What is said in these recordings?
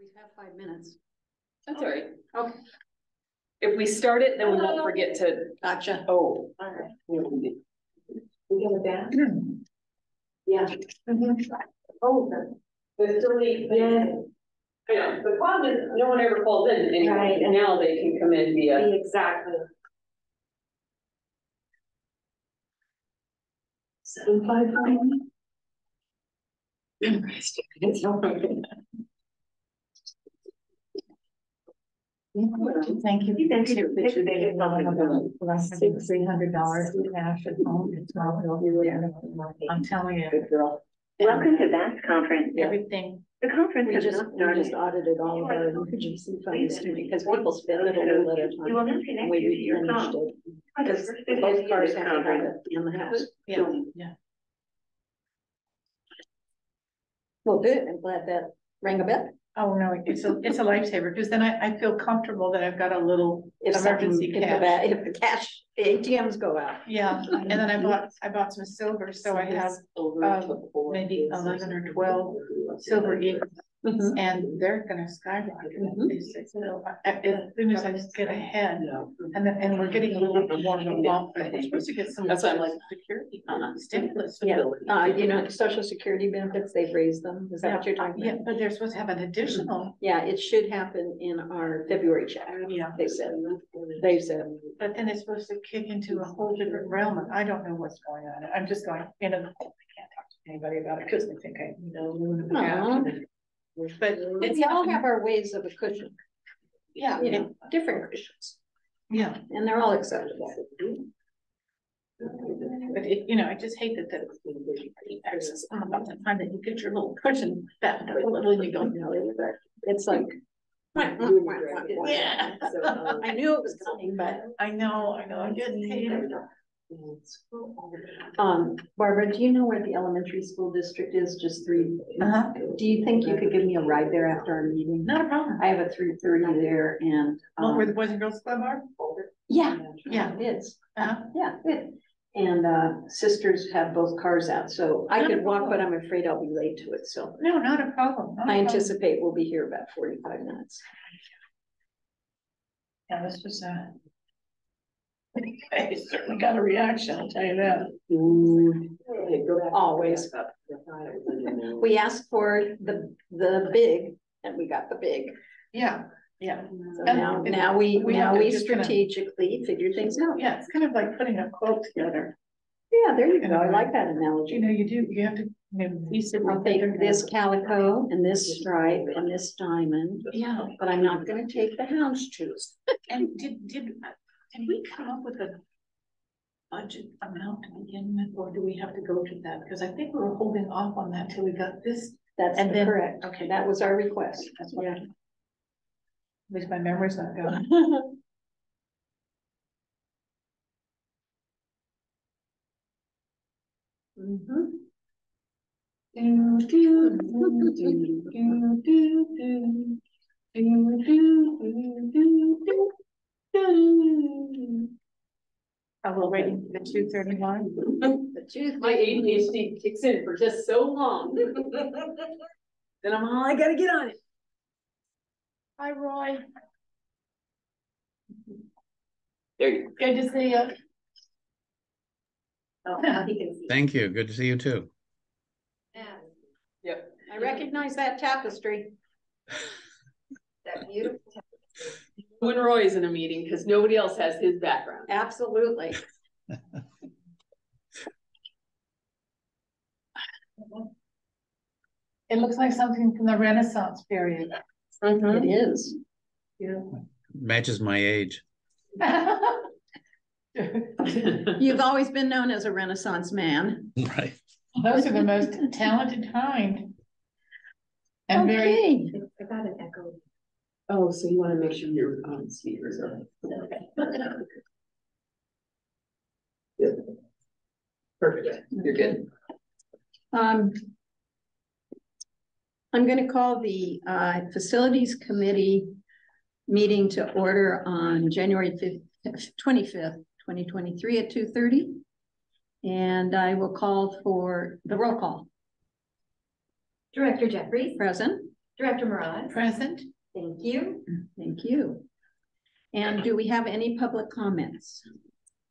We have 5 minutes. That's all right. Okay. If we start it, then we won't forget to. Gotcha. Oh. All right. We have a bath? Yeah. Oh, But still need. yeah. I know. The problem is no one ever calls in anymore. Right. And now they can come in via. Exactly. 751. It's not good. Thank you. Thank you. $300 cash at home. It's not I'm telling you. Good girl. Welcome to VAST conference. Everything. The conference We has just, not we started. just audited all of our emergency funds because people spend it a little at a You will time. not connect We you to your replenished phone. it because both cars have to have it in the house. Yeah, yeah. Well, good. I'm glad that rang a bell. Oh, no, it's a lifesaver because then I feel comfortable that I've got a little If emergency if the cash. the ATMs go out. Yeah, and then I bought some silver, so I have maybe 11 or 12 silver eagles. Mhm. And they're gonna skyrocket. So as soon as I just get ahead, and we're getting a little bit more of a bump, but we're supposed to get some. That's what I'm like. Security stimulus. Yeah, you know, Social Security benefits, they've raised them. Is that what you're talking Yeah, about? but they're supposed to have an additional. Yeah, it should happen in our February check. Yeah. They said. But then it's supposed to kick into a whole different realm, and I don't know what's going on. I'm just going, I can't talk to anybody about it because they think I, But We all have our ways of a cushion, yeah, you know, different cushions, yeah. and they're all acceptable. But I just hate that the access about the time that you get your little cushion back, you go, It's like. yeah. I knew it was coming, but. I know, I'm getting hated. Barbara, do you know where the elementary school district is? Just 3. Uh-huh. Do you think you could give me a ride there after our meeting? Not a problem. I have a 3:30 there and. Where the Boys and Girls Club are? Yeah, Yeah. it is. Uh-huh. Yeah, good. And sisters have both cars out, so I could walk, but I'm afraid I'll be late to it, so. No, not a problem. I anticipate we'll be here about 45 minutes. Yeah, this was I certainly got a reaction, I'll tell you that. Always. We asked for the big, and we got the big. Yeah, yeah. So now we just kinda- strategically figure things out. Yeah, it's kind of like putting a quilt together. Yeah, there you go. I like that analogy. You have to piece it. I'll take this calico and this stripe and this diamond. Yeah. But I'm not gonna take the houndstooth. And did we come up with a budget amount to begin with, or do we have to go to that? Because I think we were holding off on that till we got this. That's And then- correct. Okay. That was our request. That's what Yeah. at least my memory's not going. Mhm. Oh, we're waiting for the 231. The tooth. My ADHD kicks in for just so long. Then I'm all, I gotta get on it. Hi, Roy. There you go. Good to see you. Oh, he can see. Thank you. Good to see you too. Yep. I recognize that tapestry. That beautiful tapestry. When Roy's in a meeting, because nobody else has his background. Absolutely. It looks like something from the Renaissance period. It is. Yeah. Matches my age. You've always been known as a Renaissance man. Right. Those are the most talented kind. And very. Okay. I got an echo. Oh, so you want to make sure your speakers are. Good. Perfect. You're good. I'm going to call the Facilities Committee meeting to order on January 25th, 2023 at 2:30. And I will call for the roll call. Director Jeffries, Present. Director Marai. Present. Thank you. Thank you. And do we have any public comments?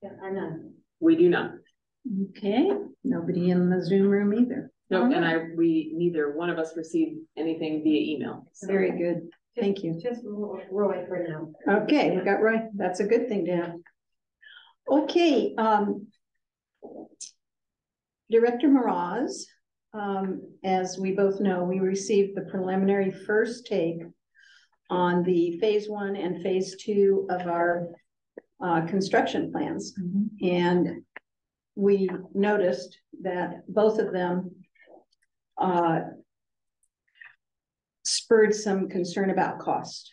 Yeah, I'm none. We do not. Okay, nobody in the Zoom room either. No, and we neither one of us received anything via email. So. Very good. Thank you. Just Roy for now. Okay, we got Roy. That's a good thing to have. Okay, Director Mraz, as we both know, we received the preliminary first take on the phase 1 and phase 2 of our construction plans. And we noticed that both of them spurred some concern about cost.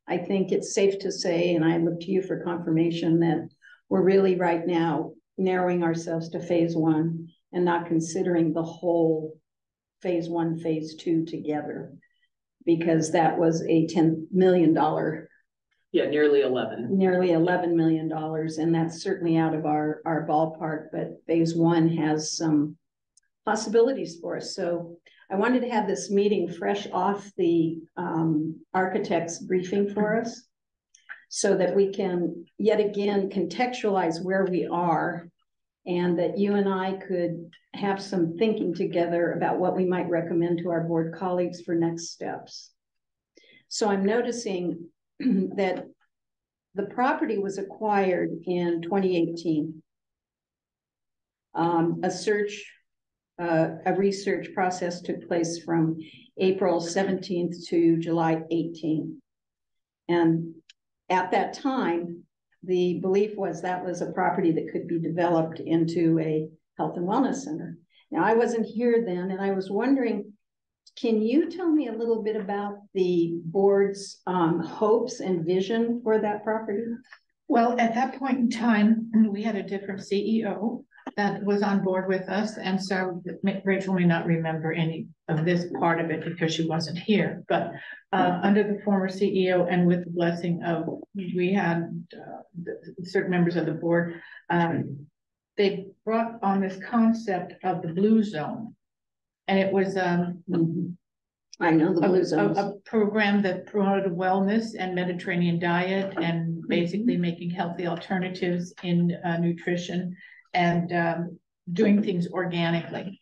I think it's safe to say, and I look to you for confirmation, that we're really right now narrowing ourselves to phase 1 and not considering the whole phase 1, phase 2 together, because that was a $10 million. Yeah, nearly 11. Nearly $11 million, and that's certainly out of our ballpark, but phase 1 has some possibilities for us. So I wanted to have this meeting fresh off the architect's briefing for us, so that we can yet again contextualize where we are, and that you and I could have some thinking together about what we might recommend to our board colleagues for next steps. So I'm noticing that the property was acquired in 2018. A research process took place from April 17th to July 18th. And at that time, the belief was that was a property that could be developed into a health and wellness center. Now, I wasn't here then, and I was wondering, can you tell me a little bit about the board's hopes and vision for that property? Well, at that point in time, we had a different CEO that was on board with us. And so Rachel may not remember any of this part of it because she wasn't here, but under the former CEO and with the blessing of, we had certain members of the board, they brought on this concept of the blue zone. And it was I know the blue zones. A program that promoted wellness and Mediterranean diet and basically making healthy alternatives in nutrition and doing things organically.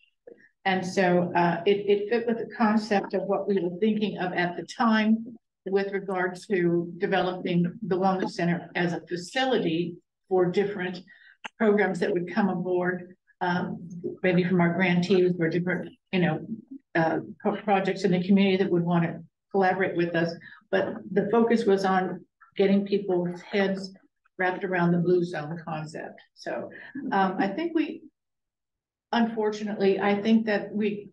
And so it fit with the concept of what we were thinking of at the time with regard to developing the Wellness Center as a facility for different programs that would come aboard, maybe from our grantees or different, projects in the community that would want to collaborate with us. But the focus was on getting people's heads wrapped around the blue zone concept. So I think unfortunately, I think that we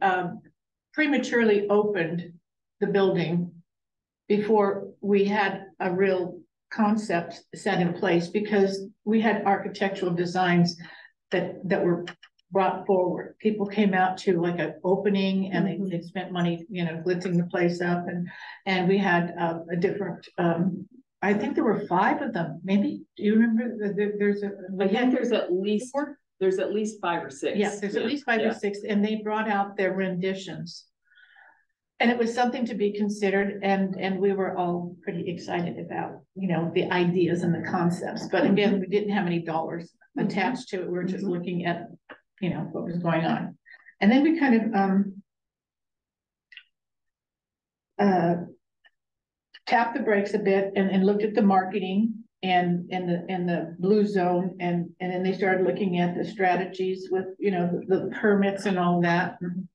prematurely opened the building before we had a real concept set in place, because we had architectural designs that were brought forward. People came out to like an opening and they spent money, blitzing the place up, and we had a different I think there were 5 of them. Maybe, do you remember? I think there's at least 5 or 6. Yes, there's at least 5 or 6, and they brought out their renditions. And it was something to be considered, and we were all pretty excited about, the ideas and the concepts. But again, we didn't have any dollars attached to it. We were just looking at, what was going on. And then we kind of tapped the brakes a bit and looked at the marketing and the blue zone, and then they started looking at the strategies with the permits and all that, and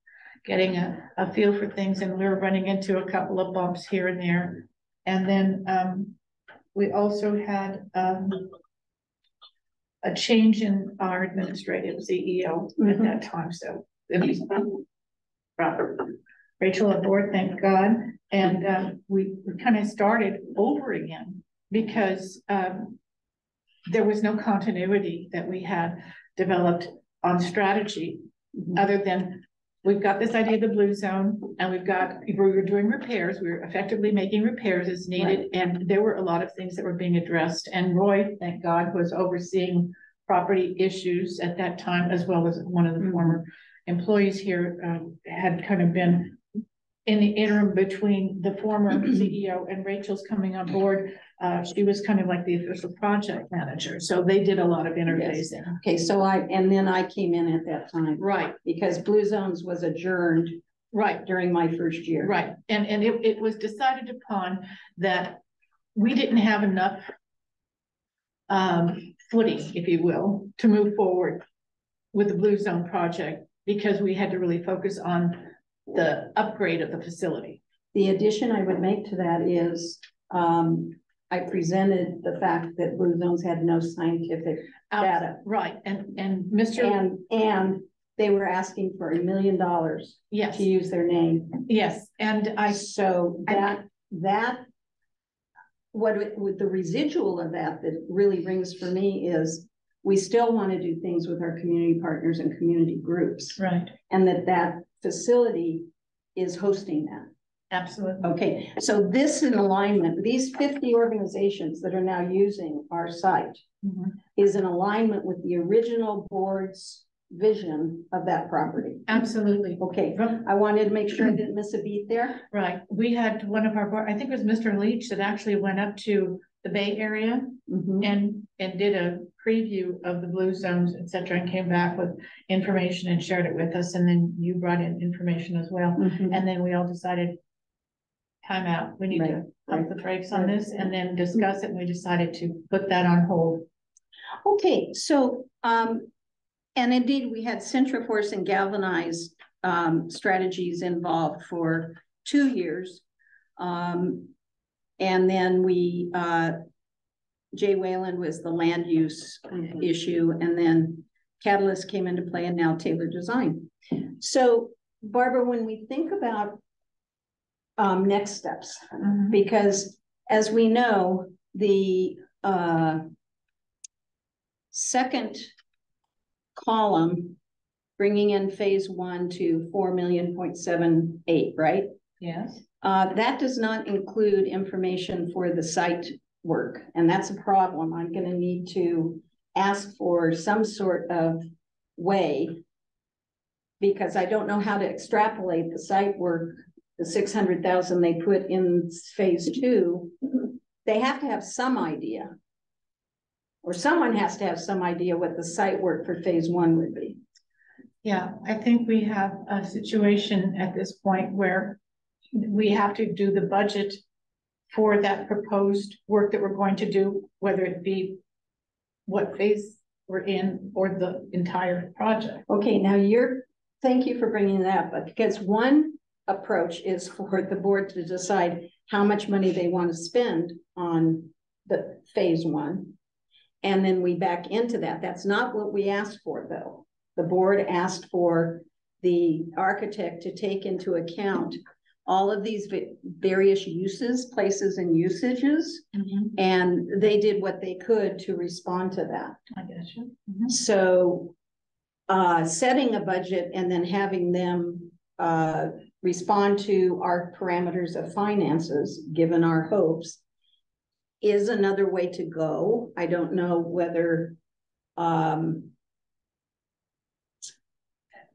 getting a feel for things. And we were running into a couple of bumps here and there. And then we also had a change in our administrative CEO at that time. So it was Rachel aboard, thank God. And we kind of started over again, because there was no continuity that we had developed on strategy, other than we've got this idea of the blue zone, and we were doing repairs. We were effectively making repairs as needed. Right. And there were a lot of things that were being addressed. And Roy, thank God, was overseeing property issues at that time, as well as one of the former employees here had kind of been in the interim between the former CEO and Rachel's coming on board, she was kind of like the official project manager. So they did a lot of interfacing. Okay, so and then I came in at that time. Right, Because Blue Zones was adjourned right, during my first year. right. And it was decided upon that we didn't have enough footing, if you will, to move forward with the Blue Zone project because we had to really focus on the upgrade of the facility. The addition I would make to that is, I presented the fact that Blue Zones had no scientific data. Right, and Mr. And they were asking for $1 million Yes, to use their name. yes, and So with the residual of that really rings for me is we still want to do things with our community partners and community groups. right, And that facility is hosting that. absolutely. Okay, so this in alignment, these 50 organizations that are now using our site Mhm. is in alignment with the original board's vision of that property. Absolutely. Okay, I wanted to make sure I didn't miss a beat there. Right, we had one of our, I think it was Mr. Leach that actually went up to the Bay Area Mhm. and did a preview of the Blue Zones, et cetera, and came back with information and shared it with us, and then you brought in information as well, Mhm. and then we all decided time out, we need to pump the brakes on this, and then discuss it, and we decided to put that on hold. Okay, so, and indeed, we had Centriforce and Galvanize strategies involved for 2 years. And then Jay Wayland was the land use issue, and then Catalyst came into play, and now Taylor Design. So, Barbara, when we think about next steps, because as we know, the second column, bringing in phase 1 to 4,000,078, right? Yes. That does not include information for the site work, and that's a problem. I'm going to need to ask for some sort of way, because I don't know how to extrapolate the site work, the 600,000 they put in phase 2. They have to have some idea, or someone has to have some idea what the site work for phase 1 would be. Yeah, I think we have a situation at this point where we have to do the budget for that proposed work that we're going to do, whether it be what phase we're in or the entire project. Okay, now thank you for bringing that up, because one approach is for the board to decide how much money they want to spend on the phase 1. And then we back into that. That's not what we asked for, though. The board asked for the architect to take into account all of these various uses, places, and usages, and they did what they could to respond to that. I guess. So setting a budget and then having them respond to our parameters of finances, given our hopes, is another way to go. I don't know whether,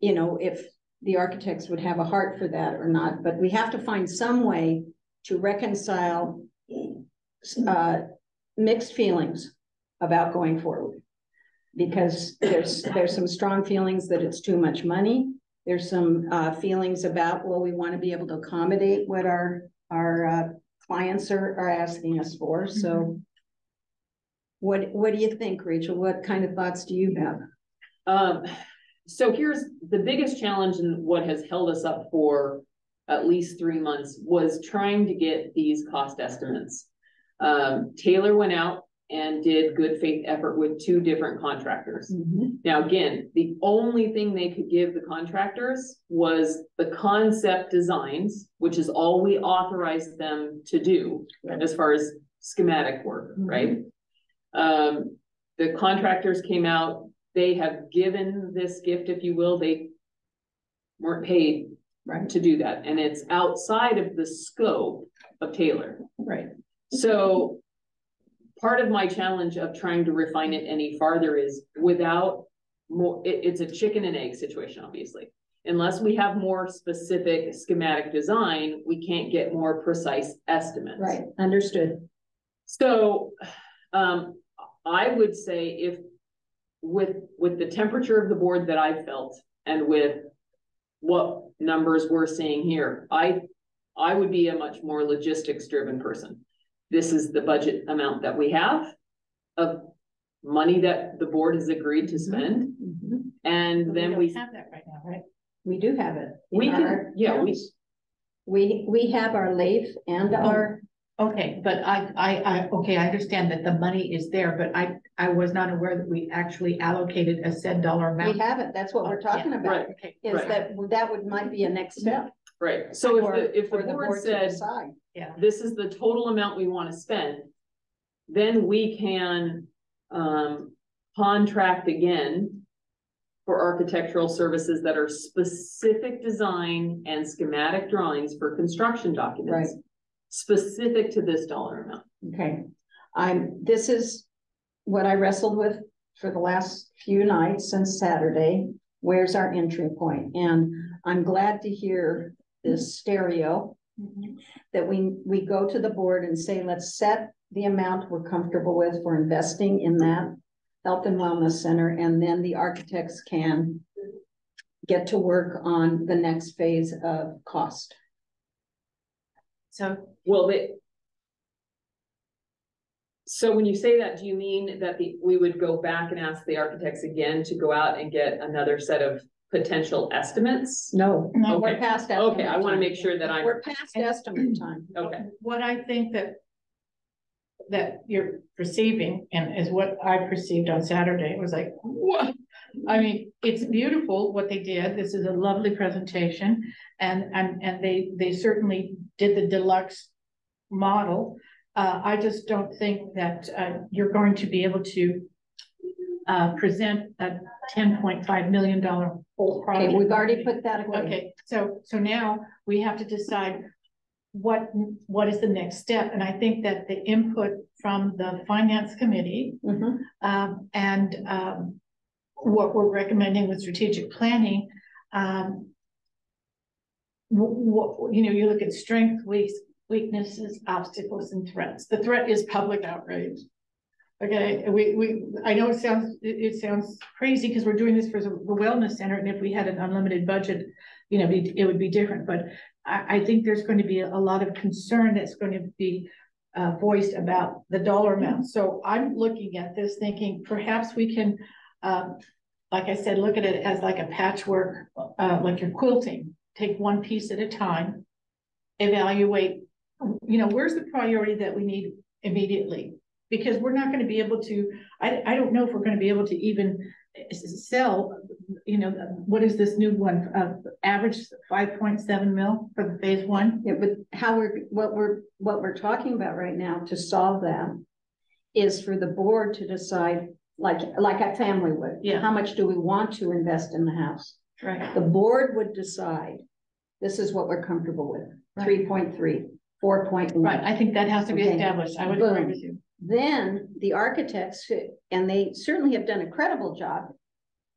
if the architects would have a heart for that or not, but we have to find some way to reconcile mixed feelings about going forward. Because there's some strong feelings that it's too much money. There's some feelings about, well, we want to be able to accommodate what our clients are asking us for. So what do you think, Rachel? What kind of thoughts do you have? So here's the biggest challenge, and what has held us up for at least 3 months was trying to get these cost estimates. Taylor went out and did good faith effort with 2 different contractors. Now, again, the only thing they could give the contractors was the concept designs, which is all we authorized them to do as far as schematic work, right? The contractors came out, they have given this gift, if you will, they weren't paid to do that. And it's outside of the scope of Taylor. Right. So part of my challenge of trying to refine it any farther is without more, it's a chicken and egg situation, obviously. unless we have more specific schematic design, we can't get more precise estimates. Right, understood. So, I would say if, with the temperature of the board that I felt, and with what numbers we're seeing here, I would be a much more logistics driven person. This is the budget amount that we have of money that the board has agreed to spend. Mhm. And then we have that right now, right? We do have it. in We can- our yeah, we- accounts. We have our LAIF and our, Okay, but okay, I understand that the money is there, but I was not aware that we actually allocated a said dollar we amount. have it, that's what we're talking about. right. Okay, Is Right. that might be a next step. Right, so for- if the for board to said, decide. yeah. this is the total amount we want to spend, then we can contract again for architectural services that are specific design and schematic drawings for construction documents, specific to this dollar amount. Okay, this is what I wrestled with for the last few nights since Saturday. Where's our entry point? And I'm glad to hear this stereo that we go to the board and say, let's set the amount we're comfortable with for investing in that health and wellness center, and then the architects can get to work on the next phase of cost. So, Well, so when you say that, do you mean that we would go back and ask the architects again to go out and get another set of potential estimates? No, No, we're Okay. past estimate Okay, I want to time. make sure that I'm, We're past estimate time. okay, what I think that you're perceiving, and is what I perceived on Saturday, it was like, what? I mean, it's beautiful what they did. This is a lovely presentation, and they certainly did the deluxe model. I just don't think that you're going to be able to present a $10.5 million whole project. Okay, we've already put that away. Okay, so now we have to decide what is the next step, and I think that the input from the finance committee Mhm. and what we're recommending with strategic planning, you look at strength, weaknesses, obstacles, and threats. The threat is public outrage. Okay, I know it sounds crazy because we're doing this for the wellness center, and if we had an unlimited budget, it would be different. But I think there's going to be a lot of concern that's going to be voiced about the dollar amount. So I'm looking at this thinking perhaps we can, like I said, look at it as like a patchwork, like you're quilting. Take one piece at a time, evaluate, where's the priority that we need immediately? Because we're not going to be able to, I don't know if we're going to be able to even sell, what is this new one, average 5.7 mil for the phase one? Yeah, but what we're talking about right now to solve that is for the board to decide, like a family would. Yeah. How much do we want to invest in the house? Right. The board would decide, this is what we're comfortable with, Right. 3.3, 4.1. Right, I think that has to be Okay. established. I would Boom. agree with you. Then the architects, and they certainly have done a credible job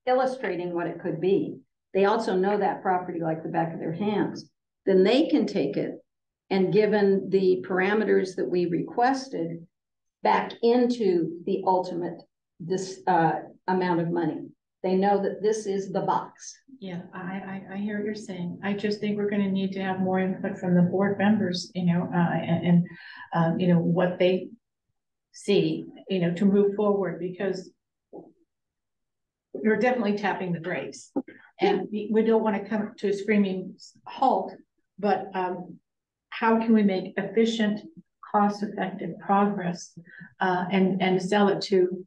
illustrating what it could be. They also know that property like the back of their hands. Then they can take it and, given the parameters that we requested, back into the ultimate amount of money. They know that this is the box. Yeah, I hear what you're saying. I just think we're going to need to have more input from the board members, and what they see, to move forward, because we're definitely tapping the brakes, and we don't want to come to a screaming halt, but how can we make efficient, cost-effective progress and sell it to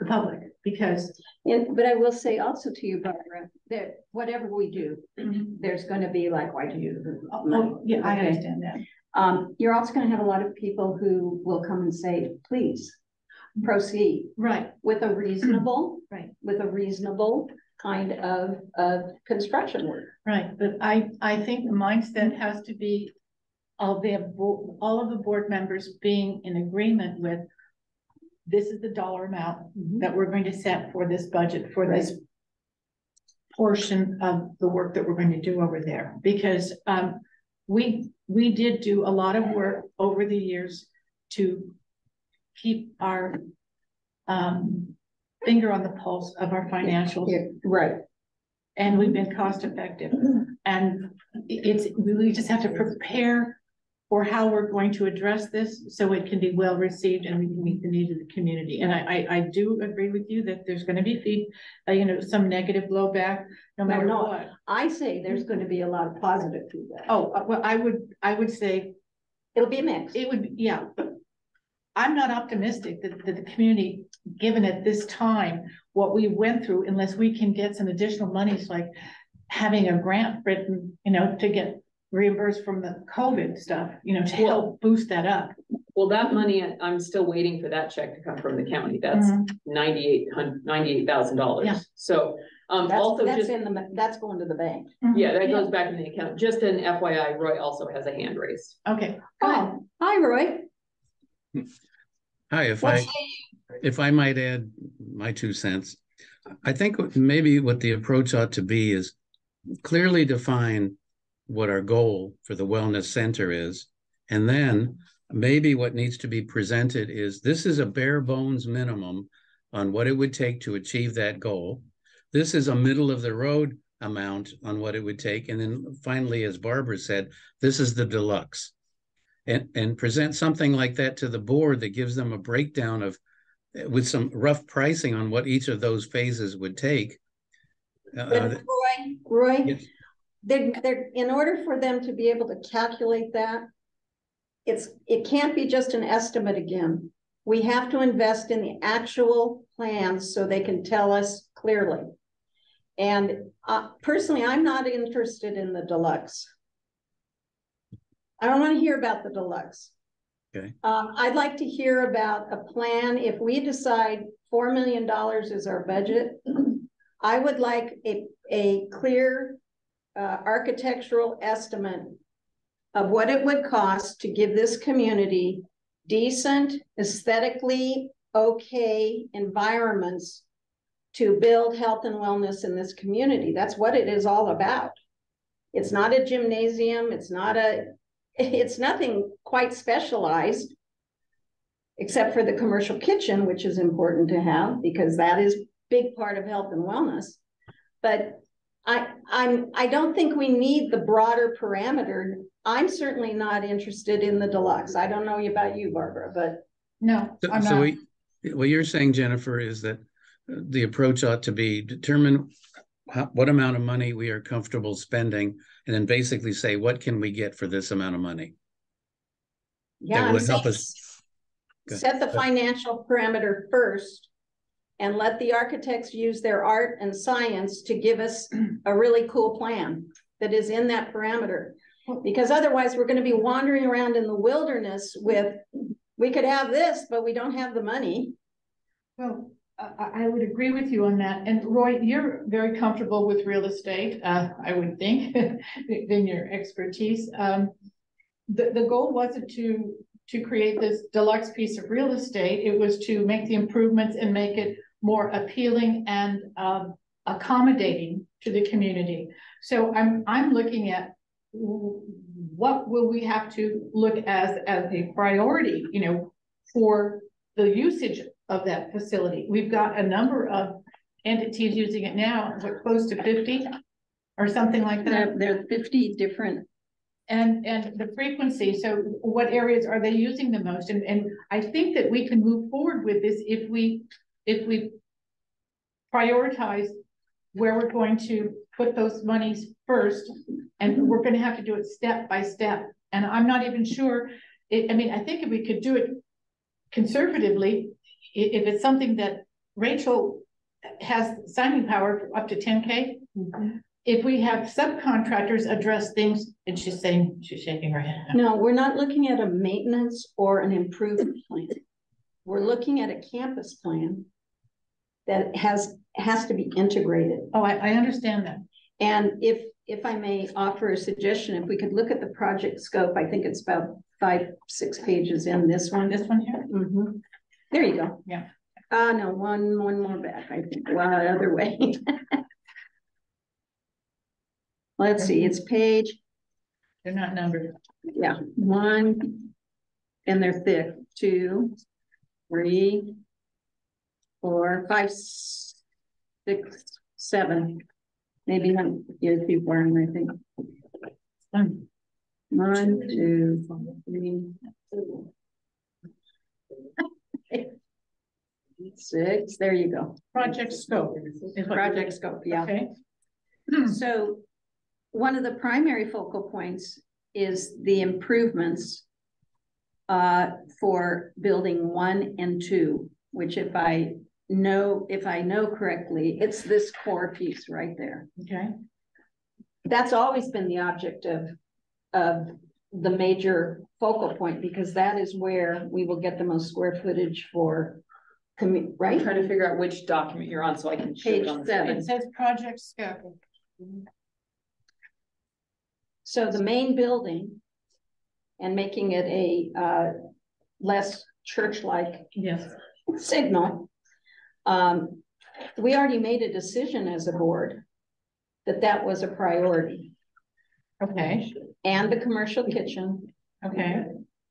the public? Because But I will say also to you, Barbara, that whatever we do, there's going to be like, why do you? yeah, I Okay. understand that. You're also going to have a lot of people who will come and say, please proceed Right. with a reasonable, Right. with a reasonable kind of construction work. Right, but I think the mindset has to be all of the board members being in agreement with, this is the dollar amount that we're going to set for this budget, for this portion of the work that we're going to do over there, because we did do a lot of work over the years to keep our finger on the pulse of our financials. Yeah, right. And we've been cost effective. And we just have to prepare for how we're going to address this so it can be well received and we can meet the needs of the community. And I do agree with you that there's going to be some negative blowback no matter what. I say there's going to be a lot of positive feedback. Oh, well, I would say it'll be a mix. It would, yeah. I'm not optimistic that the community, given at this time what we went through, unless we can get some additional monies, like having a grant written, to get reimbursed from the COVID stuff, to help boost that up. Well, that money, I'm still waiting for that check to come from the county. That's $98,000. Yeah. So that's going to the bank. Yeah, that goes back in the account. Just an FYI, Roy also has a hand raised. Okay. Oh, hi, Roy. Hi, if I might add my 2 cents, I think maybe what the approach ought to be is clearly define what our goal for the wellness center is, and then maybe what needs to be presented is this is a bare bones minimum on what it would take to achieve that goal. This is a middle of the road amount on what it would take, and then finally, as Barbara said, this is the deluxe. And present something like that to the board that gives them a breakdown of, with some rough pricing on what each of those phases would take. Roy, yes. they're in order for them to be able to calculate that, it can't be just an estimate again. We have to invest in the actual plans so they can tell us clearly. And personally, I'm not interested in the deluxe. I don't want to hear about the deluxe. Okay. I'd like to hear about a plan. If we decide $4 million is our budget, I would like a clear architectural estimate of what it would cost to give this community decent, aesthetically okay environments to build health and wellness in this community. That's what it is all about. It's not a gymnasium. It's nothing quite specialized, except for the commercial kitchen, which is important to have because that is a big part of health and wellness. But I don't think we need the broader parameter. I'm certainly not interested in the deluxe. I don't know about you, Barbara, but no. What you're saying, Jennifer, is that the approach ought to be determine what amount of money we are comfortable spending, and then basically say, what can we get for this amount of money? Yeah, that would help us set the financial parameter first and let the architects use their art and science to give us a really cool plan that is in that parameter. Because otherwise we're going to be wandering around in the wilderness with, we could have this, but we don't have the money. Well, I would agree with you on that. And Roy, you're very comfortable with real estate, I would think, in your expertise. The goal wasn't to create this deluxe piece of real estate. It was to make the improvements and make it more appealing and accommodating to the community. So I'm looking at what will we have to look as a priority, for the usage of that facility. We've got a number of entities using it now, close to 50 or something like that. There are 50 different. And the frequency, so what areas are they using the most? And I think that we can move forward with this if we prioritize where we're going to put those monies first, and we're going to have to do it step by step. And I'm not even sure, I think if we could do it conservatively, if it's something that Rachel has signing power for up to 10K, if we have subcontractors address things, and she's shaking her head. No, we're not looking at a maintenance or an improvement plan. We're looking at a campus plan that has to be integrated. Oh, I understand that. And if I may offer a suggestion, if we could look at the project scope, I think it's about 5-6 pages in this one. This one here? Mm-hmm. There you go. Yeah. No, one more back, I think. Wow, other way. let's see, it's page, They're not numbered. yeah, 1, and they're thick, 2, 3, 4, 5, 6, 7. Maybe I'm here too far, I think. 1, 2, 3, 6. There you go. Project scope. is what Project scope, yeah. Okay. So one of the primary focal points is the improvements for building 1 and 2, which if I know correctly, it's this core piece right there. Okay. That's always been the object of the major focal point, because that is where we will get the most square footage for I'm right? trying to figure out which document you're on so I can show Page it on the 7. It says project scope. So the main building and making it a less church-like Yes. signal. We already made a decision as a board that was a priority, Okay. and the commercial kitchen Okay.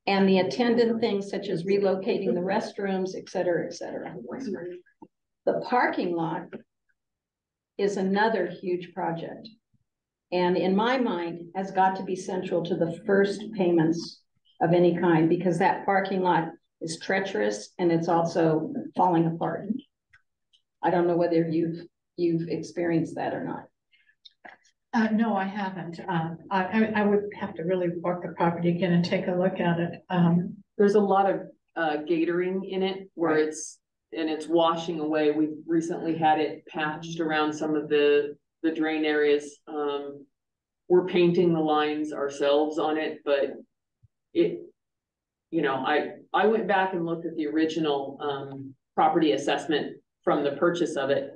and the attendant things such as relocating the restrooms, et cetera, et cetera. The parking lot is another huge project. And in my mind, has got to be central to the first payments of any kind, because that parking lot is treacherous and it's also falling apart. I don't know whether you've experienced that or not. No, I haven't. I would have to really walk the property again and take a look at it. There's a lot of gatoring in it where it's washing away. We've recently had it patched around some of the drain areas. We're painting the lines ourselves on it, but I went back and looked at the original property assessment from the purchase of it,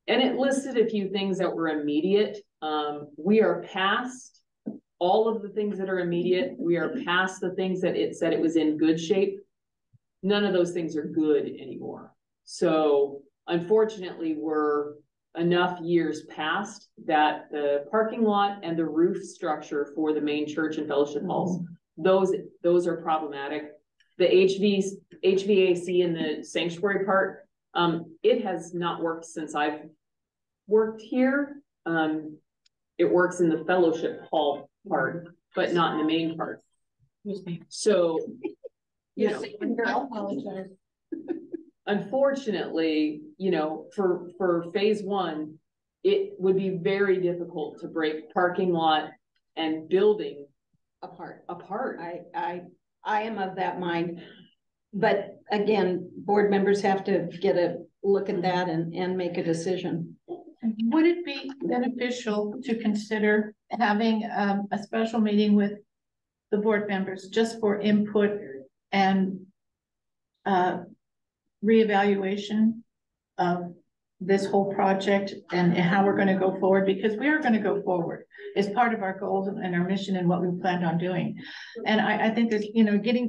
and it listed a few things that were immediate. We are past all of the things that are immediate. We are past the things that it said it was in good shape. None of those things are good anymore. So unfortunately, we're enough years past that the parking lot and the roof structure for the main church and fellowship halls, those are problematic. The HVAC in the sanctuary part, it has not worked since I've worked here. It works in the fellowship hall part, but not in the main part. So, unfortunately, for phase 1, it would be very difficult to break parking lot and building Apart. I I am of that mind. But again, board members have to get a look at that and make a decision. Would it be beneficial to consider having a special meeting with the board members just for input and reevaluation of this whole project and how we're going to go forward? Because we are going to go forward as part of our goals and our mission and what we planned on doing. And I think that,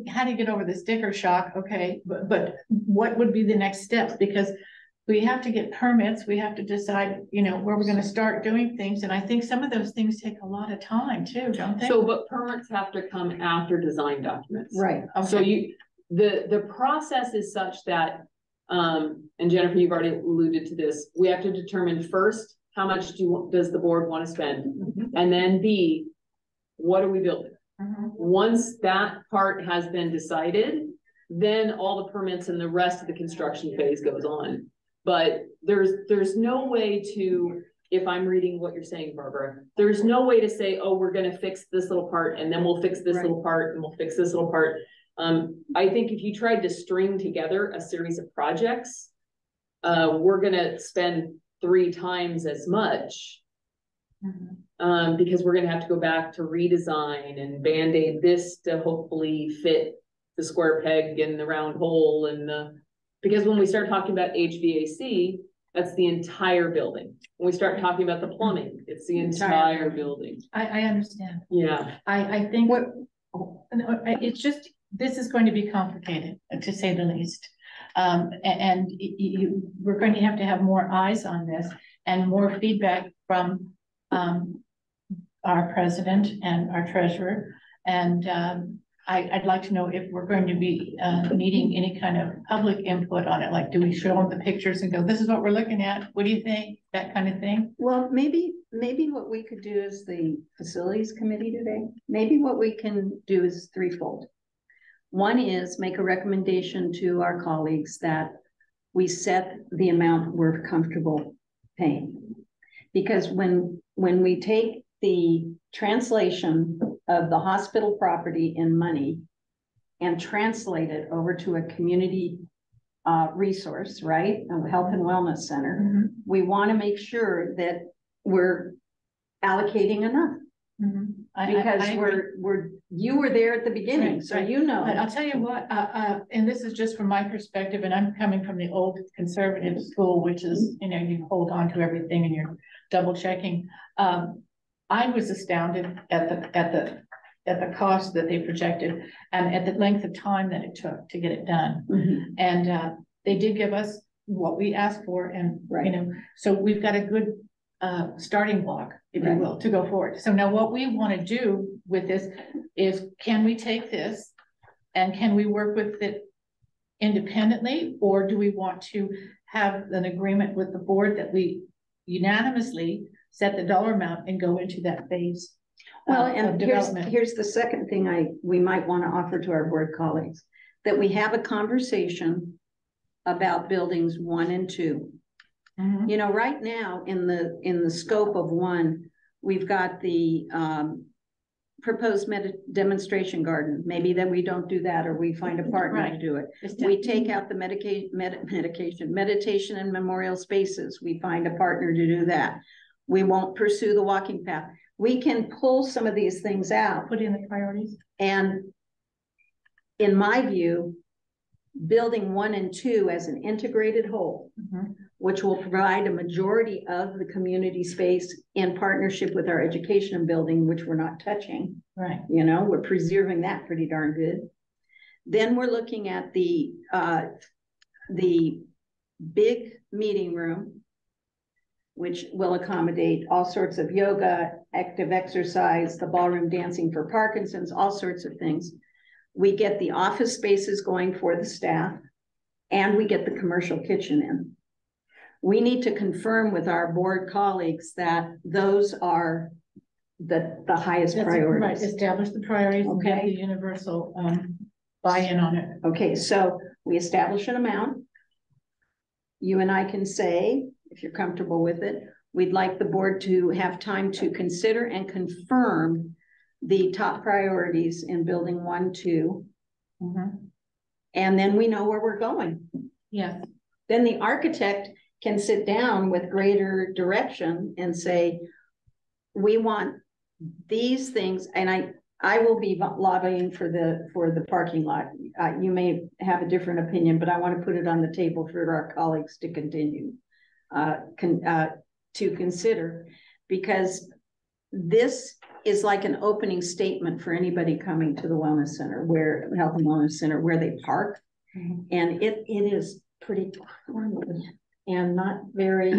how to get over the sticker shock. Okay. But what would be the next steps? Because we have to get permits. We have to decide, where we're going to start doing things. And I think some of those things take a lot of time too, don't they? So, but permits have to come after design documents. Right. Okay. So the process is such that, and Jennifer, you've already alluded to this, we have to determine first, how much does the board want to spend? And then B, what are we building? Once that part has been decided, then all the permits and the rest of the construction phase goes on. But there's no way to, if I'm reading what you're saying, Barbara, there's no way to say, oh, we're going to fix this little part and then we'll fix this little part and we'll fix this little part. I think if you tried to string together a series of projects, we're going to spend 3 times as much because we're going to have to go back to redesign and band-aid this to hopefully fit the square peg in the round hole. And because when we start talking about HVAC, that's the entire building. When we start talking about the plumbing, it's the entire building. I understand. Yeah. I think it's just, this is going to be complicated, to say the least. And we're going to have more eyes on this and more feedback from our president and our treasurer. And I'd like to know if we're going to be needing any kind of public input on it. Like, do we show them the pictures and go, this is what we're looking at? What do you think? That kind of thing. Well, maybe what we could do is the facilities committee today. Maybe what we can do is threefold. One is make a recommendation to our colleagues that we set the amount we're comfortable paying. Because when we take the translation of the hospital property in money and translate it over to a community resource, right? A health and wellness center, Mm-hmm. we want to make sure that we're allocating enough. Mm-hmm. Because you were there at the beginning, Right, so right. you know. But I'll tell you what, and this is just from my perspective, and I'm coming from the old conservative school, which is, you know, you hold on to everything and you're double checking. I was astounded at the cost that they projected and at the length of time that it took to get it done. Mhm. And they did give us what we asked for, and Right. you know, so we've got a good starting block, if Right. you will, to go forward. So now what we want to do with this is, can we take this and can we work with it independently, or do we want to have an agreement with the board that we unanimously set the dollar amount and go into that phase? Well, of and development? here's the second thing we might want to offer to our board colleagues, that we have a conversation about buildings 1 and 2. Mhm. You know, right now in the scope of 1, we've got the proposed demonstration garden. Maybe then we don't do that, or we find a partner Right. to do it. It's We just- take out the meditation and memorial spaces. We find a partner to do that. We won't pursue the walking path. We can pull some of these things out. Put in the priorities. And in my view, building 1 and 2 as an integrated whole, Mhm. which will provide a majority of the community space in partnership with our education building, which we're not touching. Right. You know, we're preserving that pretty darn good. Then we're looking at the big meeting room, which will accommodate all sorts of yoga, active exercise, the ballroom dancing for Parkinson's, all sorts of things. We get the office spaces going for the staff, and we get the commercial kitchen in. We need to confirm with our board colleagues that those are the highest That's right. priorities. Establish the priorities and get Okay. the universal buy-in on it. Okay, so we establish an amount. You and I can say, if you're comfortable with it, we'd like the board to have time to consider and confirm the top priorities in building 1, 2, Mhm. and then we know where we're going. Yes. Then the architect can sit down with greater direction and say, we want these things, and I will be lobbying for the parking lot. You may have a different opinion, but I want to put it on the table for our colleagues to continue to consider, because this is like an opening statement for anybody coming to the wellness center, health and wellness center, where they park. Mhm. And it is pretty crummy and not very,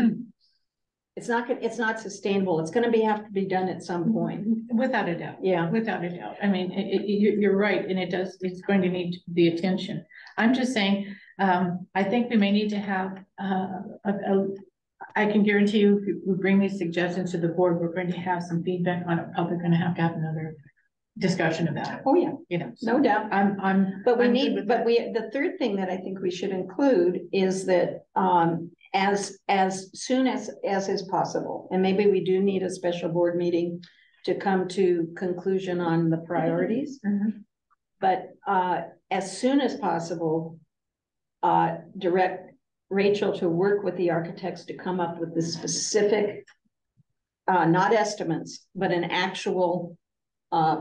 it's not sustainable. It's going to have to be done at some point. Without a doubt. Yeah. Without a doubt. I mean, you're right, and it's going to need the attention. I'm just saying, I think we may need to have I can guarantee you, if we bring these suggestions to the board, we're going to have some feedback on it. Probably going to have another discussion about it. Oh, yeah, You know, no doubt. But we I'm good need, with but that. the third thing that I think we should include is that as soon as is possible, and maybe we do need a special board meeting to come to conclusion on the priorities, Mhm. but as soon as possible, direct Rachel to work with the architects to come up with the specific, not estimates, but an actual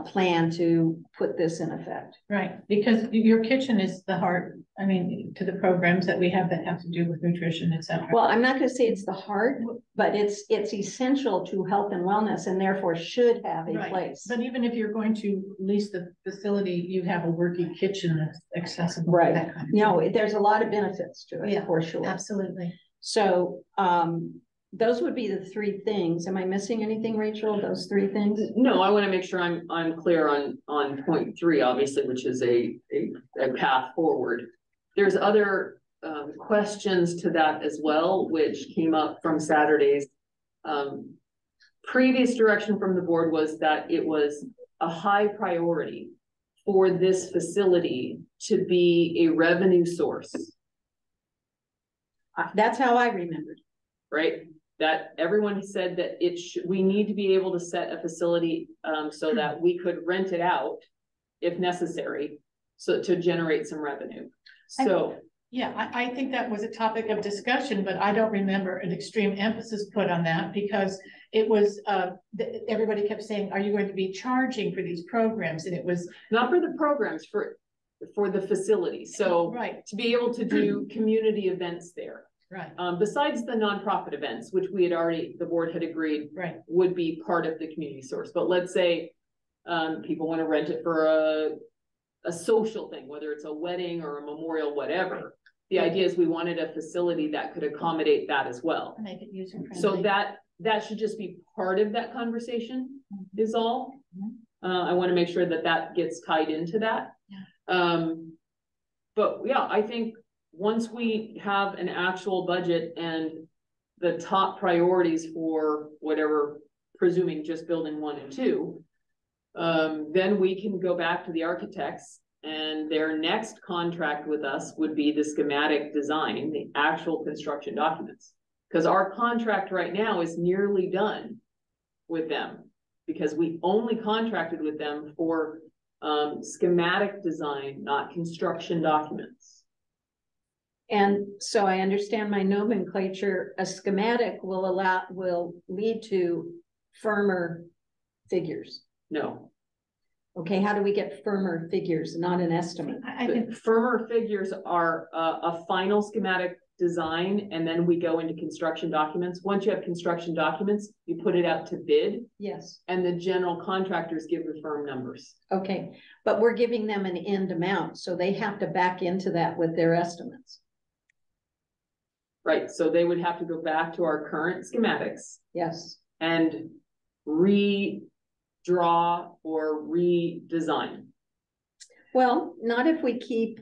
plan to put this in effect. Right, because your kitchen is the heart, I mean, to the programs that we have that have to do with nutrition, et cetera. Well, I'm not going to say it's the heart, but it's essential to health and wellness, and therefore should have a Right. place. But even if you're going to lease the facility, you have a working kitchen that's accessible. Right. That kind of No, thing. there's a lot of benefits to it, Yeah, for sure. Absolutely. So those would be the three things. Am I missing anything, Rachel? Those three things? No, I want to make sure I'm clear on point three, obviously, which is a path forward. There's other questions to that as well, which came up from Saturday's. Previous direction from the board was that it was a high priority for this facility to be a revenue source, That's how I remembered. right? That everyone said that we need to be able to set a facility so that we could rent it out if necessary, so to generate some revenue. So yeah, I think that was a topic of discussion, but I don't remember an extreme emphasis put on that because it was, everybody kept saying, are you going to be charging for these programs? And it was not for the programs, for the facility. So right, to be able to do community events there. right, Besides the nonprofit events, which we had already, the board had agreed right. would be part of the community source. But let's say people want to rent it for a social thing, whether it's a wedding or a memorial, whatever. The idea is we wanted a facility that could accommodate that as well. Make it user friendly. So that should just be part of that conversation is all. I want to make sure that gets tied into that. Yeah. But yeah, I think once we have an actual budget and the top priorities for whatever, presuming just building 1 and 2, then we can go back to the architects, and their next contract with us would be the schematic design, the actual construction documents. Because our contract right now is nearly done with them, because we only contracted with them for schematic design, not construction documents. And so I understand my nomenclature. A schematic will lead to firmer figures. No. Okay, how do we get firmer figures, not an estimate? I think Firmer figures are a final schematic design, and then we go into construction documents. Once you have construction documents, you put it out to bid, Yes. and the general contractors give the firm numbers. Okay, but we're giving them an end amount, so they have to back into that with their estimates. Right, so they would have to go back to our current schematics Yes. and redraw or redesign. Well, not if we keep,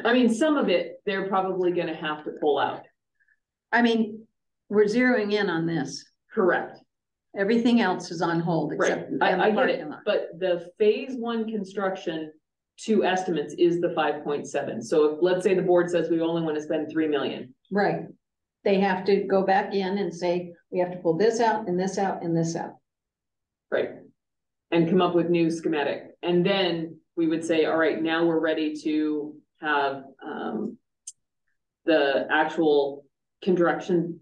I mean, some of it, they're probably gonna have to pull out. I mean, we're zeroing in on this. Correct. Everything else is on hold Right, except. I get it, parking lot. but the phase 1 construction to estimates is the 5.7. So if, let's say the board says we only want to spend 3 million. Right. They have to go back in and say, we have to pull this out and this out and this out. Right. And come up with new schematic. And then we would say, all right, now we're ready to have the actual construction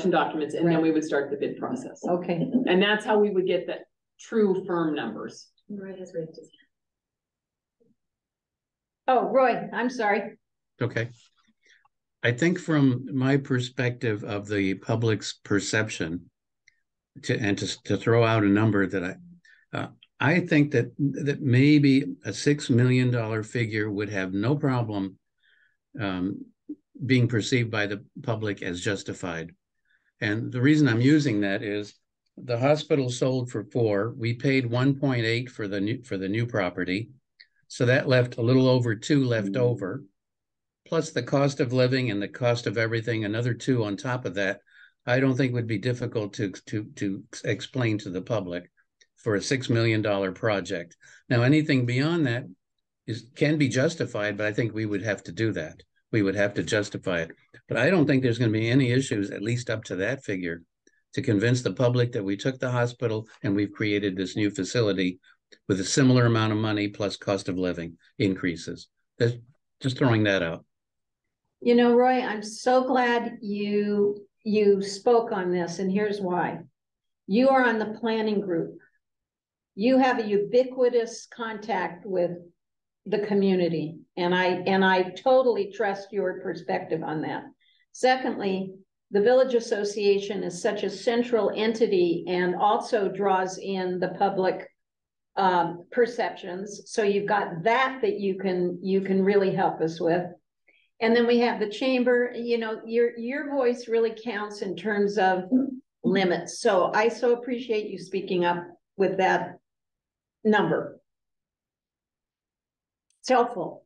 documents, and then we would start the bid process. Okay. And that's how we would get the true firm numbers. Roy has raised his hand. Oh, Roy, I'm sorry. Okay. I think from my perspective of the public's perception, to throw out a number that I think that maybe a $6 million figure would have no problem being perceived by the public as justified. And the reason I'm using that is the hospital sold for 4. We paid 1.8 for the new property. So that left a little over 2 left over, plus the cost of living and the cost of everything, another 2 on top of that. I don't think would be difficult to explain to the public for a $6 million project. Now, anything beyond that can be justified, but I think we would have to do that. We would have to justify it. But I don't think there's going to be any issues, at least up to that figure, to convince the public that we took the hospital and we've created this new facility with a similar amount of money plus cost of living increases. Just throwing that out. You know, Roy, I'm so glad you spoke on this, and here's why. You are on the planning group. You have a ubiquitous contact with the community, and I totally trust your perspective on that. Secondly, the Village Association is such a central entity and also draws in the public perceptions. So you've got that you can really help us with. And then we have the chamber, you know, your voice really counts in terms of limits. So I so appreciate you speaking up with that number. It's helpful.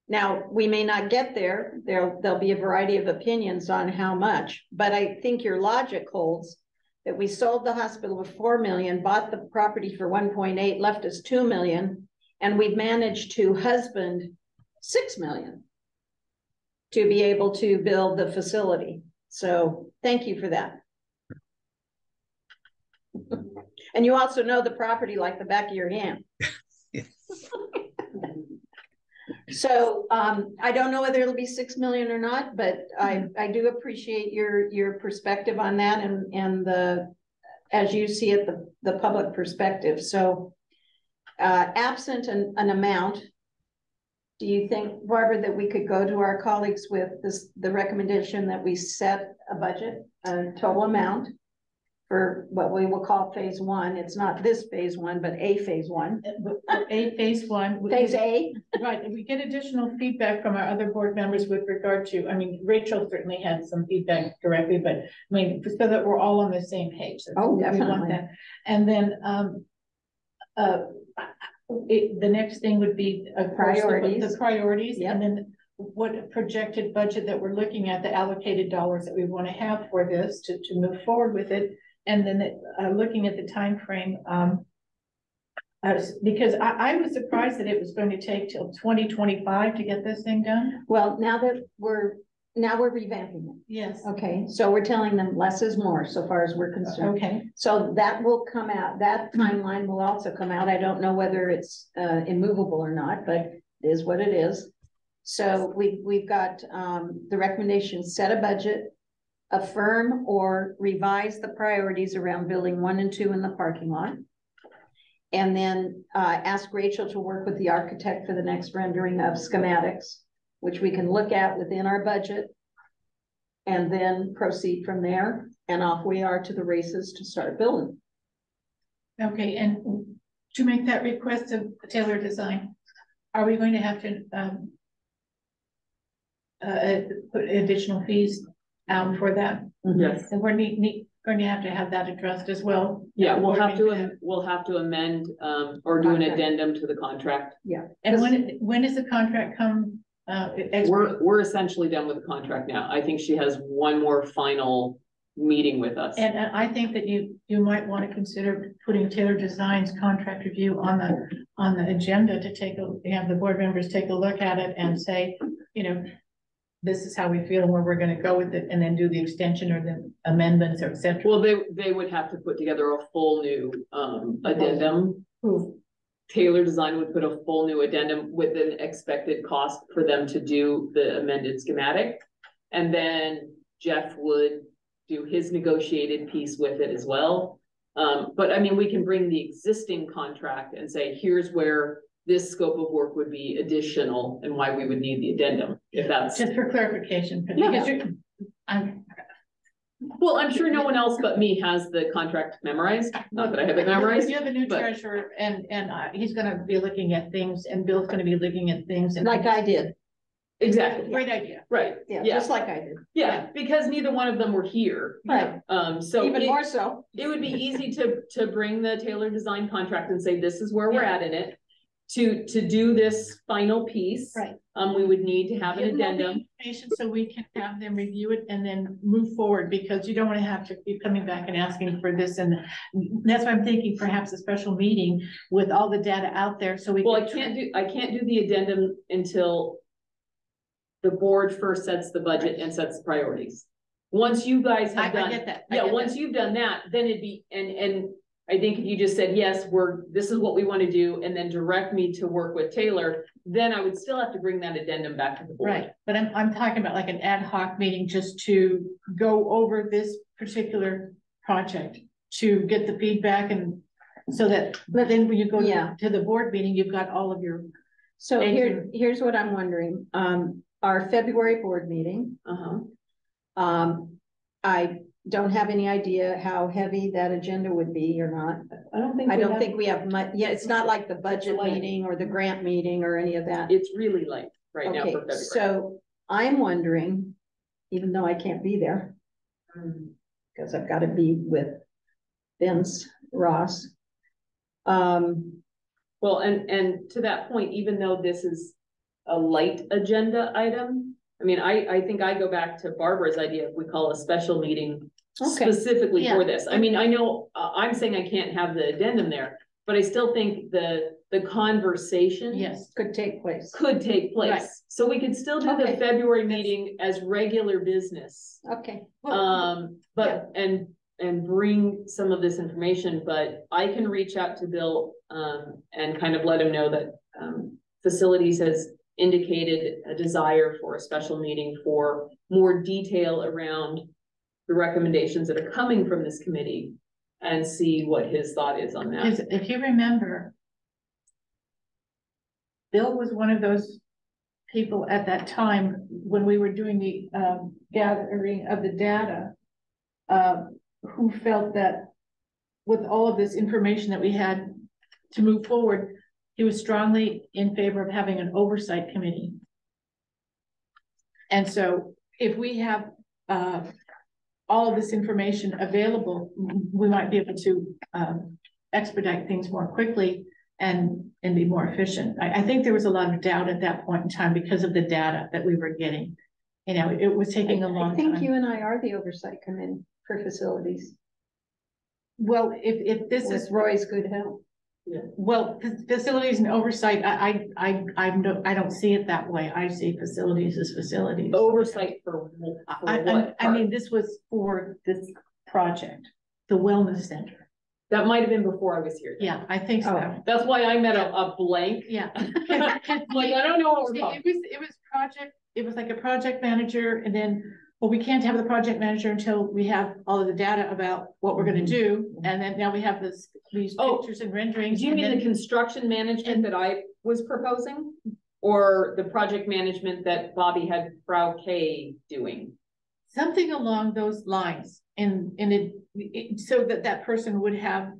Now, we may not get there. There'll be a variety of opinions on how much, but I think your logic holds that we sold the hospital for 4 million, bought the property for 1.8, left us 2 million, and we've managed to husband 6 million to be able to build the facility. So thank you for that. And you also know the property like the back of your hand. So I don't know whether it'll be 6 million or not, but I do appreciate your perspective on that and the, as you see it, the public perspective. So absent an amount, do you think, Barbara, that we could go to our colleagues with the recommendation that we set a budget, a total amount for what we will call phase one? It's not this phase one, but a phase one. A phase one. Phase A. Right, and we get additional feedback from our other board members with regard to, I mean, Rachel certainly had some feedback directly, but I mean, so that we're all on the same page. Oh, We definitely. want that. And then the next thing would be of course, Priorities. the priorities, Yep. and then what projected budget that we're looking at, the allocated dollars that we want to have for this to move forward with it. And then looking at the time frame, because I was surprised that it was going to take till 2025 to get this thing done. Well, now we're revamping it. Yes. Okay, so we're telling them less is more so far as we're concerned. Okay. So that will come out, that timeline will also come out. I don't know whether it's immovable or not, but it is what it is. So we've got the recommendation, set a budget, affirm or revise the priorities around building 1 and 2 in the parking lot. And then ask Rachel to work with the architect for the next rendering of schematics, which we can look at within our budget. And then proceed from there. And off we are to the races to start building. Okay, and to make that request of Taylor Design, are we going to have to put additional fees out for that? Yes. And we're going to have that addressed as well. Yeah, we'll have to amend or do an Contract. addendum to the contract. Yeah. And when does the contract come? We're essentially done with the contract now. I think she has one more final meeting with us. And I think that you might want to consider putting Taylor Design's contract review on the agenda to have the board members take a look at it and say, you know, this is how we feel and where we're going to go with it, and then do the extension or the amendments or et cetera. Well, they would have to put together a full new addendum. Taylor Design would put a full new addendum with an expected cost for them to do the amended schematic. And then Jeff would do his negotiated piece with it as well. But I mean, we can bring the existing contract and say, here's where this scope of work would be additional and why we would need the addendum, if that's. Just for clarification. Yeah. Because I'm sure no one else but me has the contract memorized. Not that I have it memorized. You have a new but- treasurer and he's gonna be looking at things and Bill's gonna be looking at things. And Like I did. Exactly. Great idea. Right. Yeah, Yeah. just like I did. Yeah, because neither one of them were here. Right. So Even more so. it would be easy to bring the Taylor Design contract and say, this is where we're Yeah. at in it. To do this final piece. Right. We would need to have an Give them all the addendum. information so we can have them review it and then move forward, because you don't want to have to keep coming back and asking for this. And that's why I'm thinking perhaps a special meeting with all the data out there so we. Well, I can't do the addendum until the board first sets the budget and sets the priorities. Once you guys I have done. get that. Yeah, once you've done that, then it'd be, and I think if you just said, yes, this is what we want to do, and then direct me to work with Taylor, then I would still have to bring that addendum back to the board. Right, but I'm talking about like an ad hoc meeting just to go over this particular project, to get the feedback, and so that, but then when you go Yeah. to the board meeting, you've got all of your. So Thank here's what I'm wondering. Our February board meeting, I don't have any idea how heavy that agenda would be or not. I don't think we have much. Yeah, it's not like the budget light. meeting or the grant meeting or any of that. It's really light. right now Okay, for February. so I'm wondering, even though I can't be there, because I've got to be with Vince Ross. Well, and to that point, even though this is a light agenda item, I mean, I think I go back to Barbara's idea, if we call a special meeting Okay. specifically Yeah. for this. I mean, I know, I'm saying I can't have the addendum there, but I still think the conversation. Yes, Could take place. Could take place. Right. So we could still do the Okay. February meeting as regular business. Okay. But, and bring some of this information, but I can reach out to Bill, and kind of let him know that, facilities has indicated a desire for a special meeting for more detail around the recommendations that are coming from this committee, and see what his thought is on that. because if you remember, Bill was one of those people at that time when we were doing the gathering of the data, who felt that with all of this information that we had to move forward, he was strongly in favor of having an oversight committee. And so if we have all of this information available, we might be able to expedite things more quickly and be more efficient. I think there was a lot of doubt at that point in time because of the data that we were getting. You know, it was taking a long I think time. you and I are the oversight committee for facilities Well, if this with is, Roy's good help. well, facilities and oversight, I don't see it that way. I see facilities as facilities. Oversight for what? I mean, this was for this project, the wellness center. That might have been before I was here. Yeah, I think so. Oh. That's why I'm at a blank. Yeah. Like, I don't know what we're talking. It was project, it was like a project manager, and then, well, we can't have the project manager until we have all of the data about what we're gonna do. And then now we have these Oh, pictures and renderings. Do you and mean then- the construction management that I was proposing? Or the project management that Bobby had Frau K doing? Something along those lines, and so that person would have,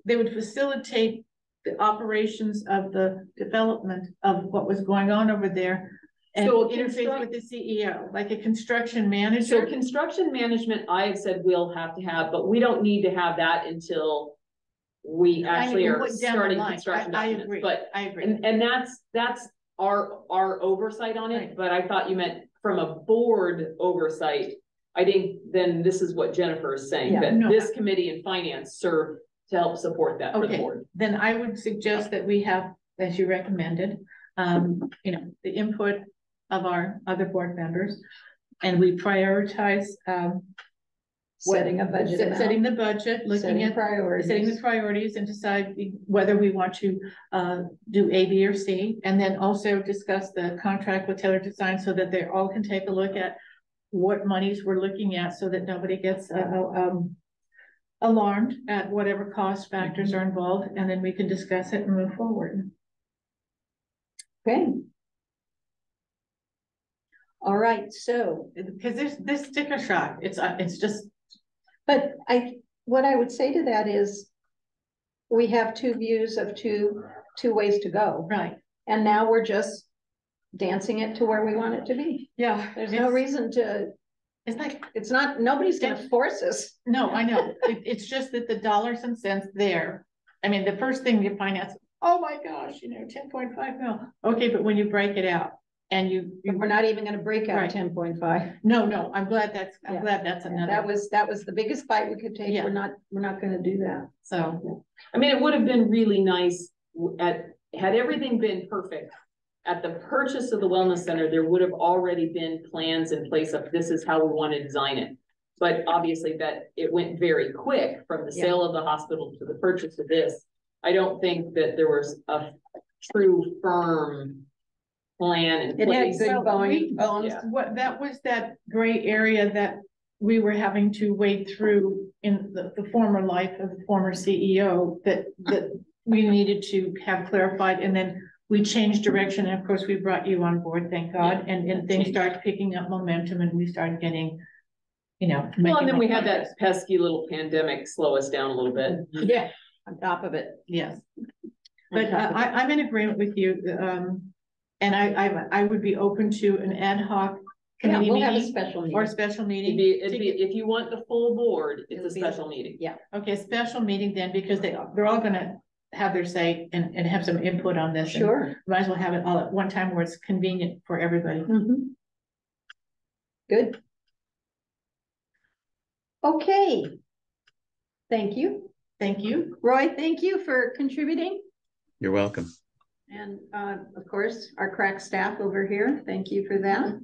they would facilitate the operations of the development of what was going on over there. And So interface with the CEO, like a construction So manager. construction management, I have said we'll have to have, but we don't need to have that until we actually are Down the starting line. construction I documents. agree, But, I agree. and that's our oversight on it, Right. but I thought you meant from a board oversight. I think then this is what Jennifer is saying, Yeah, that no. this committee and finance serve to help support that for the Okay. board. Then I would suggest that we have, as you recommended, the input of our other board members. And we prioritize, Setting a budget amount. setting the budget, looking Setting at priorities. setting the priorities and decide whether we want to do A, B, or C. And then also discuss the contract with Taylor Design so that they all can take a look at what monies we're looking at so that nobody gets alarmed at whatever cost factors are involved, and then we can discuss it and move forward. Okay. All right, so, Because there's this sticker shock, it's just, but what I would say to that is we have two views of two ways to go. right, And now we're just dancing it to where we want it to be. yeah. There's no reason to, It's like, it's not, nobody's gonna force us. no, I know, it's just that the dollars and cents there. I mean, the first thing you find out, oh my gosh, 10.5 mil. Okay, but when you break it out and We're not even gonna break out Right. 10.5. no, I'm glad that's That another, was the biggest bite we could take. Yeah. We're not gonna do that. so, I mean, it would have been really nice had everything been perfect. At the purchase of the wellness center, there would have already been plans in place of this is how we want to design it. But obviously that it went very quick from the sale of the hospital to the purchase of this. I don't think that there was a true firm plan in It had place. good bones. Yeah. what, that was that gray area that we were having to wade through in the former life of the former CEO that we needed to have clarified, and then we changed direction, and of course, we brought you on board, thank God, and things started picking up momentum, and we started getting, Well, and then we had that pesky little pandemic slow us down a little bit. Yeah, on top of it. Yes. But I'm in agreement with you, And I would be open to an ad hoc Yeah, committee we'll have a meeting special or meeting. special It'd meeting. be, if you want the full board, it's It'll a be- special meeting. Yeah, Okay, special meeting then, because they're all gonna have their say and have some input on this. and sure. Might as well have it all at one time where it's convenient for everybody. Mhm. Good. Okay. Thank you. Thank you. Roy, thank you for contributing. You're welcome. And of course, our crack staff over here, thank you for that.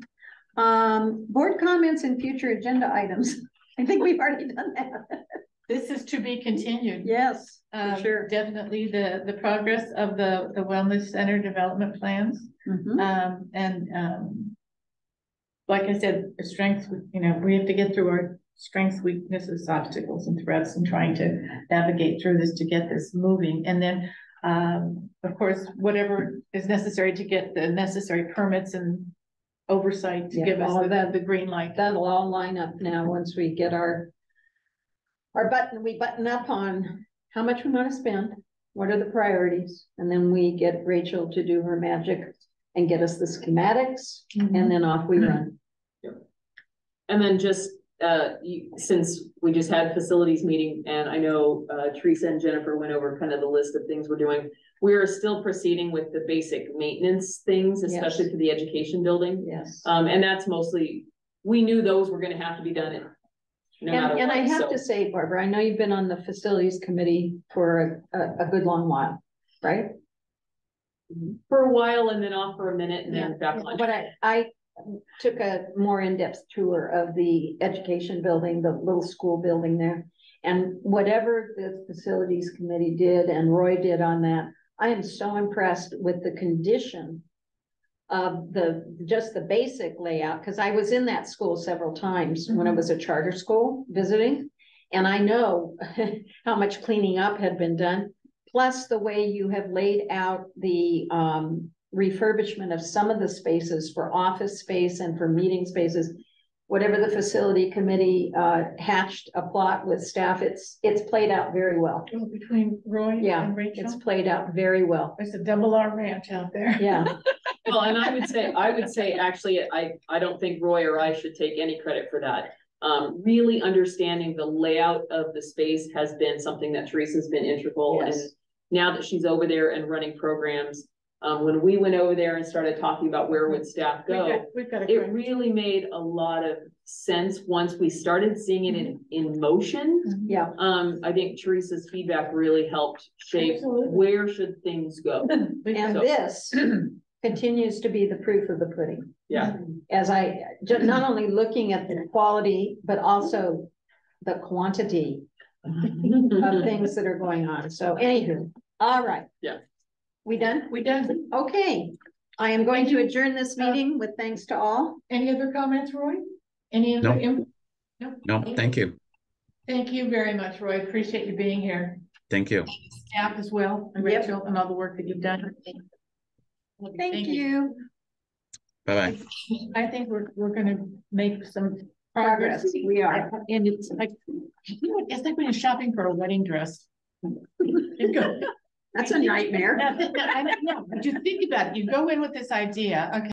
Board comments and future agenda items. I think we've already done that. This is to be continued. Yes, for sure. Definitely the progress of the Wellness Center development plans. Mhm. Like I said, the strengths, we have to get through our strengths, weaknesses, obstacles and threats and trying to navigate through this to get this moving. And then, of course, whatever is necessary to get the necessary permits and oversight to Yeah, give us all of that. the green light. That'll all line up now once we get our button up on how much we want to spend, what are the priorities, and then we get Rachel to do her magic and get us the schematics, and then off we run. And then just, since we just had facilities meeting, and I know Teresa and Jennifer went over kind of the list of things we're doing. We are still proceeding with the basic maintenance things, especially Yes. for the education building. Yes. And that's mostly, we knew those were gonna have to be done no matter what. And I have so. to say, Barbara, I know you've been on the facilities committee for a good long while, right? For a while and then off for a minute and then back on. But I took a more in-depth tour of the education building, the little school building there. And whatever the facilities committee did and Roy did on that, I am so impressed with the condition of just the basic layout, because I was in that school several times when it was a charter school visiting. And I know how much cleaning up had been done, plus the way you have laid out the refurbishment of some of the spaces for office space and for meeting spaces. Whatever the facility committee hatched a plot with staff, it's played out very well. Between Roy and Rachel. It's played out very well. There's a double R ranch out there. Yeah. Well, and I would say actually, I don't think Roy or I should take any credit for that. Really understanding the layout of the space has been something that Teresa's been integral. Yes. And now that she's over there and running programs, when we went over there and started talking about where would staff go, We've got it really made a lot of sense once we started seeing it in motion. Yeah. I think Teresa's feedback really helped shape Absolutely. where should things go. And this continues to be the proof of the pudding. Yeah. As I, just not only looking at the quality, but also the quantity of things that are going on. So anywho, all right. Yeah. We done? We done. Okay. I am going to adjourn this meeting with thanks to all. Any other comments, Roy? Any other No. input? No, thank you. Thank you very much, Roy. Appreciate you being here. Thank you. Staff as well, and Yep. Rachel, and all the work that you've done. Thank you. Bye-bye. I think we're gonna make some Progress. progress. We are. And it's like, it's like when you're shopping for a wedding dress. You go- That's a nightmare. I know, but you think about it, you go in with this idea, okay.